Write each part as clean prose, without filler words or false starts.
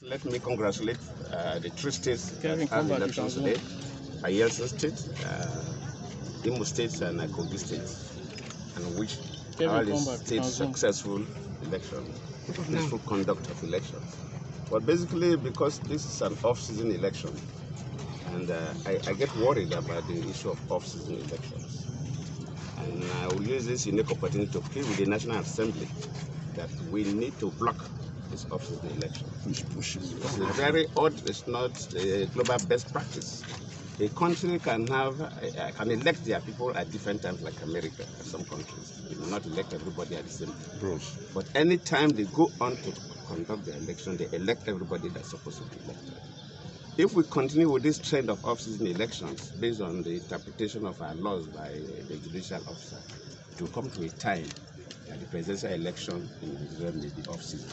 Let me congratulate the three states that have elections today: Bayelsa State, Imo State, and Kogi State, and which all these states successful election, peaceful conduct of elections. But basically, because this is an off-season election, and I get worried about the issue of off-season elections. And I will use this unique opportunity to plead with the National Assembly that we need to block this off-season election. It's very odd. It's not a global best practice. A country can elect their people at different times, like America and some countries. They will not elect everybody at the same time. But any time they go on to conduct the election, they elect everybody that's supposed to be elected. If we continue with this trend of off-season elections, based on the interpretation of our laws by the judicial officer, it will come to a time that the presidential election in Nigeria may be off-season.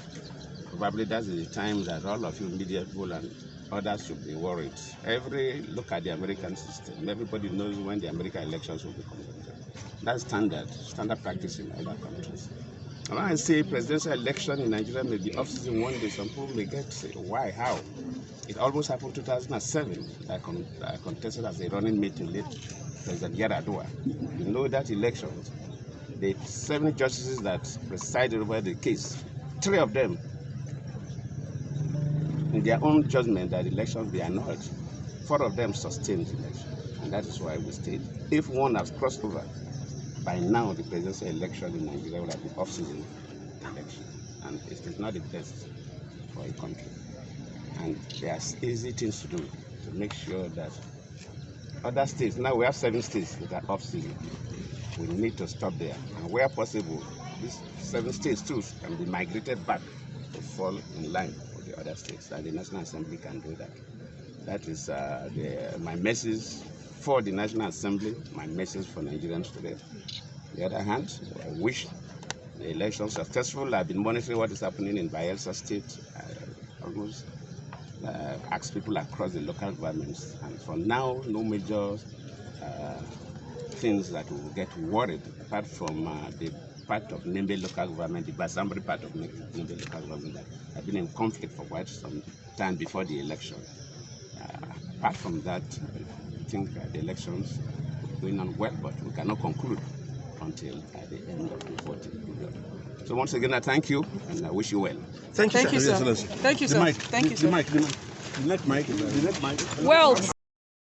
Probably that's the time that all of you media people and others should be worried. Look at the American system. Everybody knows when the American elections will be conducted. That's standard practice in other countries. And when I say presidential election in Nigeria may be off-season one day, some people may say, why, how? It almost happened in 2007. I contested as a running mate to late President Yaradua. You know that election, the 7 justices that presided over the case, 3 of them, in their own judgment, that the election be annulled. 4 of them sustained the election, and that is why we stayed. If one has crossed over, by now the presidential election in Nigeria will have been off-season election, and it is not the best for a country. And there's easy things to do to make sure that other states, now we have 7 states that are off-season. We need to stop there, and where possible, these 7 states too can be migrated back to fall in line with the other states, and the National Assembly can do that. That is my message for the National Assembly, my message for Nigerians today. On the other hand, I wish the election successful. I've been monitoring what is happening in Bayelsa State. I almost ask people across the local governments, and for now, no major things that will get worried, apart from the part of Nembe local government, the Basambri part of Nembe local government that have been in conflict for quite some time before the election. Apart from that, I think the elections are going on well, but we cannot conclude until the end of the voting period. So once again, I thank you, and I wish you well. Thank you, sir. Thank you, sir. The mic. Thank you, sir. The mic. The mic. The mic. Well.